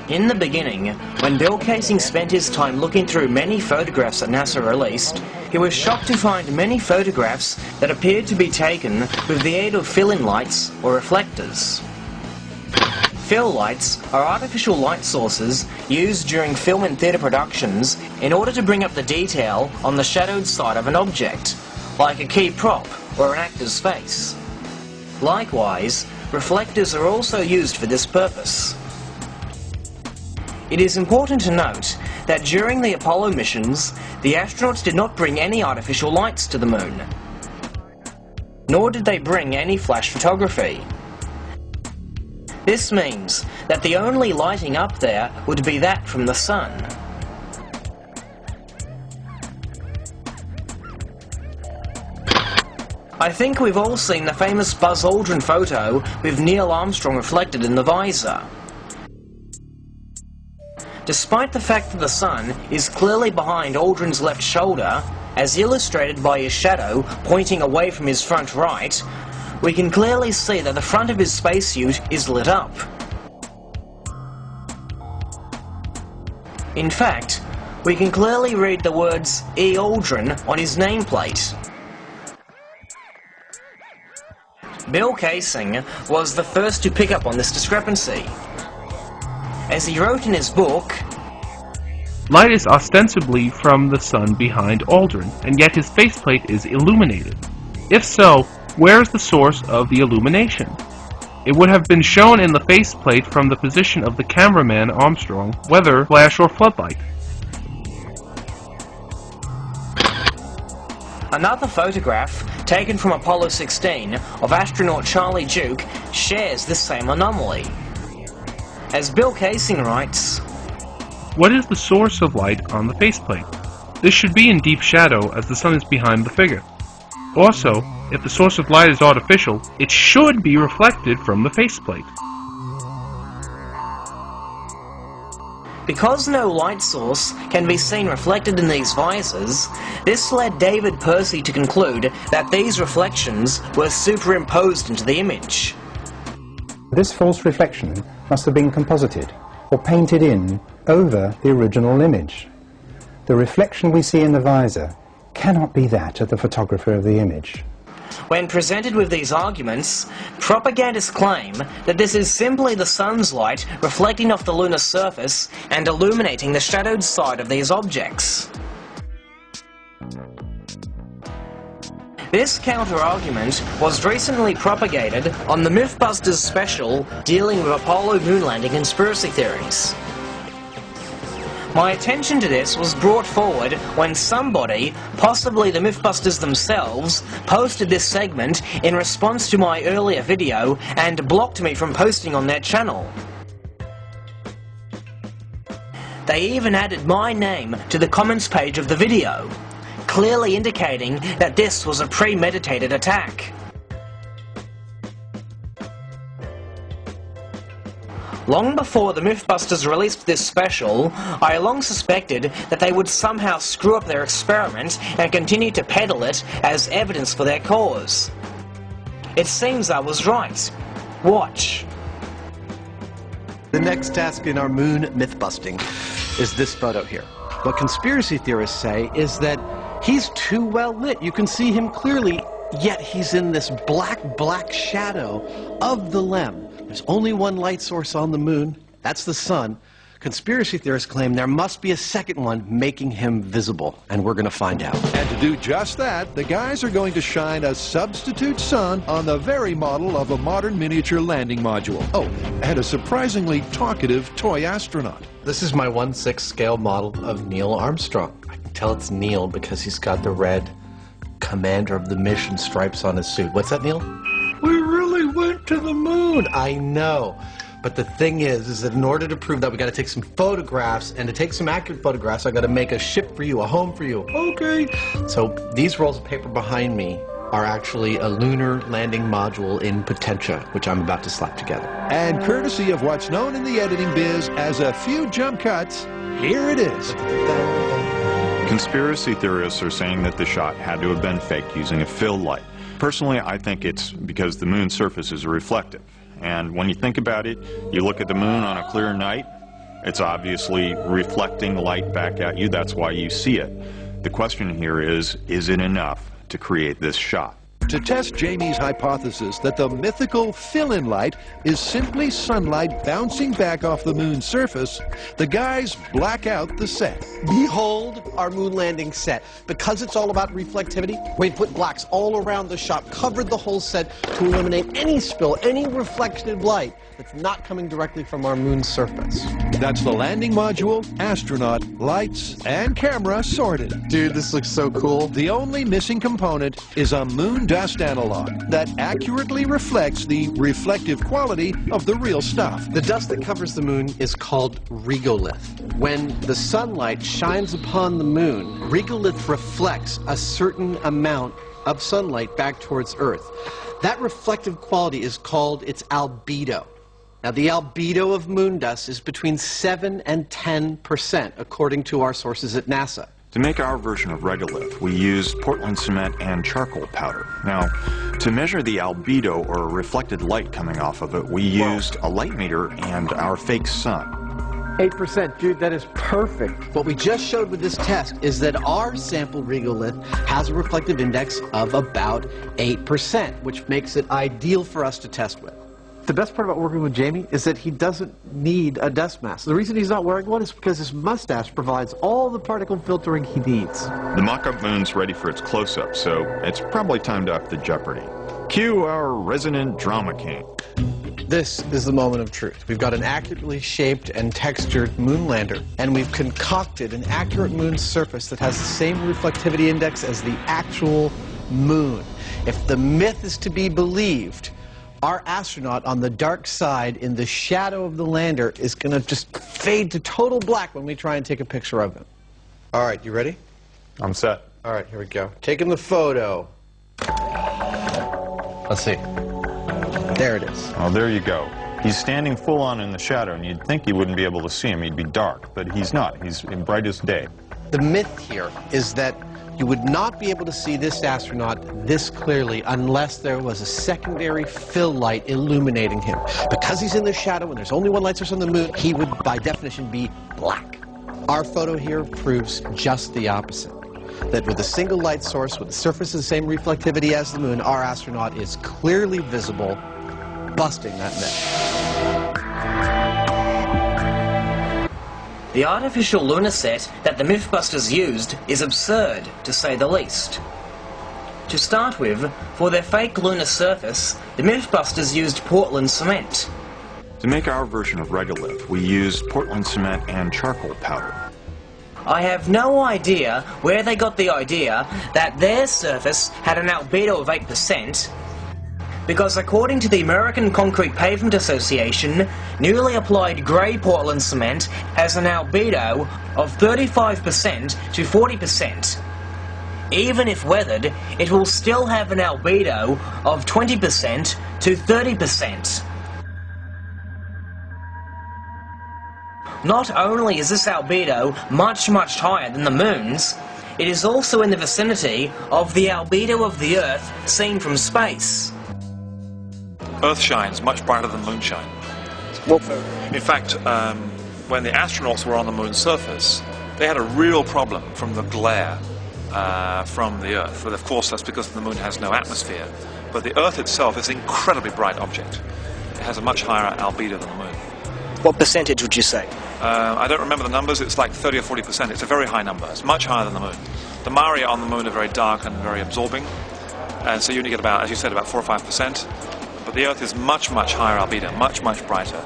In the beginning, when Bill Kaysing spent his time looking through many photographs that NASA released, he was shocked to find many photographs that appeared to be taken with the aid of fill-in lights or reflectors. Fill lights are artificial light sources used during film and theatre productions in order to bring up the detail on the shadowed side of an object, like a key prop or an actor's face. Likewise, reflectors are also used for this purpose. It is important to note that during the Apollo missions, the astronauts did not bring any artificial lights to the moon, nor did they bring any flash photography. This means that the only lighting up there would be that from the sun. I think we've all seen the famous Buzz Aldrin photo with Neil Armstrong reflected in the visor. Despite the fact that the sun is clearly behind Aldrin's left shoulder, as illustrated by his shadow pointing away from his front right, we can clearly see that the front of his spacesuit is lit up. In fact, we can clearly read the words E. Aldrin on his nameplate. Bill Kaysing was the first to pick up on this discrepancy. As he wrote in his book, "Light is ostensibly from the sun behind Aldrin, and yet his faceplate is illuminated. If so, where is the source of the illumination? It would have been shown in the faceplate from the position of the cameraman Armstrong, whether flash or floodlight." Another photograph, taken from Apollo 16, of astronaut Charlie Duke, shares this same anomaly. As Bill Kaysing writes, "What is the source of light on the faceplate? This should be in deep shadow as the sun is behind the figure. Also, if the source of light is artificial, it should be reflected from the faceplate." Because no light source can be seen reflected in these visors, this led David Percy to conclude that these reflections were superimposed into the image. This false reflection must have been composited or painted in over the original image. The reflection we see in the visor cannot be that of the photographer of the image. When presented with these arguments, propagandists claim that this is simply the sun's light reflecting off the lunar surface and illuminating the shadowed side of these objects. This counter-argument was recently propagated on the Mythbusters special dealing with Apollo moon landing conspiracy theories. My attention to this was brought forward when somebody, possibly the Mythbusters themselves, posted this segment in response to my earlier video and blocked me from posting on their channel. They even added my name to the comments page of the video, clearly indicating that this was a premeditated attack. Long before the Mythbusters released this special, I long suspected that they would somehow screw up their experiment and continue to peddle it as evidence for their cause. It seems I was right. Watch. The next task in our moon myth-busting is this photo here. What conspiracy theorists say is that he's too well lit. You can see him clearly, yet he's in this black shadow of the LEM. There's only one light source on the moon. That's the sun. Conspiracy theorists claim there must be a second one making him visible, and we're going to find out. And to do just that, the guys are going to shine a substitute sun on the very model of a modern miniature landing module. Oh, and a surprisingly talkative toy astronaut. This is my 1/6 scale model of Neil Armstrong. I can tell it's Neil because he's got the red Commander of the Mission stripes on his suit. What's that, Neil? We really went to the moon. I know. But the thing is that in order to prove that, we got to take some photographs, and to take some accurate photographs, I got to make a ship for you, a home for you. Okay. So these rolls of paper behind me are actually a lunar landing module in Potentia, which I'm about to slap together. And courtesy of what's known in the editing biz as a few jump cuts, here it is. Conspiracy theorists are saying that the shot had to have been faked using a fill light. Personally, I think it's because the moon's surface is reflective. And when you think about it, you look at the moon on a clear night, It's obviously reflecting light back at you. That's why you see it. The question here is it enough to create this shot? To test Jamie's hypothesis that the mythical fill-in light is simply sunlight bouncing back off the moon's surface, the guys black out the set. Behold our moon landing set. Because it's all about reflectivity, we put blacks all around the shop, covered the whole set to eliminate any spill, any reflected light that's not coming directly from our moon's surface. That's the landing module, astronaut, lights, and camera sorted. Dude, this looks so cool. The only missing component is a moon dust analog that accurately reflects the reflective quality of the real stuff. The dust that covers the moon is called regolith. When the sunlight shines upon the moon, regolith reflects a certain amount of sunlight back towards Earth. That reflective quality is called its albedo. Now, the albedo of moon dust is between 7 and 10%, according to our sources at NASA. To make our version of regolith, we used Portland cement and charcoal powder. Now, to measure the albedo, or reflected light coming off of it, we used a light meter and our fake sun. 8%, dude, that is perfect. What we just showed with this test is that our sample regolith has a reflective index of about 8%, which makes it ideal for us to test with. The best part about working with Jamie is that he doesn't need a dust mask. The reason he's not wearing one is because his mustache provides all the particle filtering he needs. The mock-up moon's ready for its close-up, so it's probably time to up the jeopardy. Cue our resident drama king. This is the moment of truth. We've got an accurately shaped and textured moon lander, and we've concocted an accurate moon surface that has the same reflectivity index as the actual moon. If the myth is to be believed, our astronaut on the dark side in the shadow of the lander is going to just fade to total black when we try and take a picture of him. All right, you ready? I'm set. All right, here we go. Taking the photo. Let's see. There it is. Oh, there you go. He's standing full on in the shadow, and you'd think you wouldn't be able to see him. He'd be dark, but he's not. He's in brightest day. The myth here is that you would not be able to see this astronaut this clearly unless there was a secondary fill light illuminating him. Because he's in the shadow and there's only one light source on the moon, he would, by definition, be black. Our photo here proves just the opposite. That with a single light source, with the surface of the same reflectivity as the moon, our astronaut is clearly visible, busting that myth. The artificial lunar set that the Mythbusters used is absurd, to say the least. To start with, for their fake lunar surface, the Mythbusters used Portland cement. To make our version of regolith, we used Portland cement and charcoal powder. I have no idea where they got the idea that their surface had an albedo of 8%, because according to the American Concrete Pavement Association, newly applied grey Portland cement has an albedo of 35% to 40%. Even if weathered, it will still have an albedo of 20% to 30%. Not only is this albedo much higher than the moon's, it is also in the vicinity of the albedo of the Earth seen from space. Earth shines much brighter than moonshine. In fact, when the astronauts were on the moon's surface, they had a real problem from the glare from the Earth. But of course, that's because the moon has no atmosphere. But the Earth itself is an incredibly bright object. It has a much higher albedo than the moon. What percentage would you say? I don't remember the numbers. It's like 30 or 40%. It's a very high number. It's much higher than the moon. The Mare on the moon are very dark and very absorbing. And so you only get about, as you said, about 4 or 5%. But the Earth is much higher albedo, much brighter.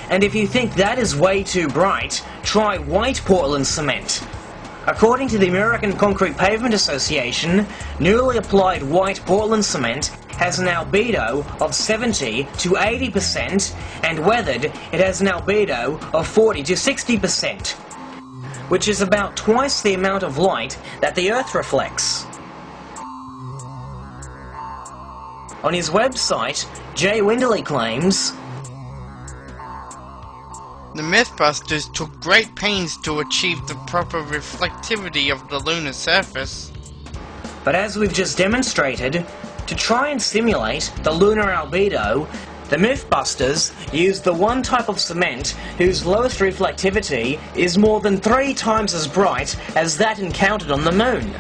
And if you think that is way too bright, try white Portland cement. According to the American Concrete Pavement Association, newly applied white Portland cement has an albedo of 70 to 80%, and weathered it has an albedo of 40 to 60%, which is about twice the amount of light that the Earth reflects. On his website, Jay Winderley claims, "The Mythbusters took great pains to achieve the proper reflectivity of the lunar surface. But as we've just demonstrated, to try and simulate the lunar albedo, The Mythbusters used the one type of cement whose lowest reflectivity is more than 3 times as bright as that encountered on the Moon.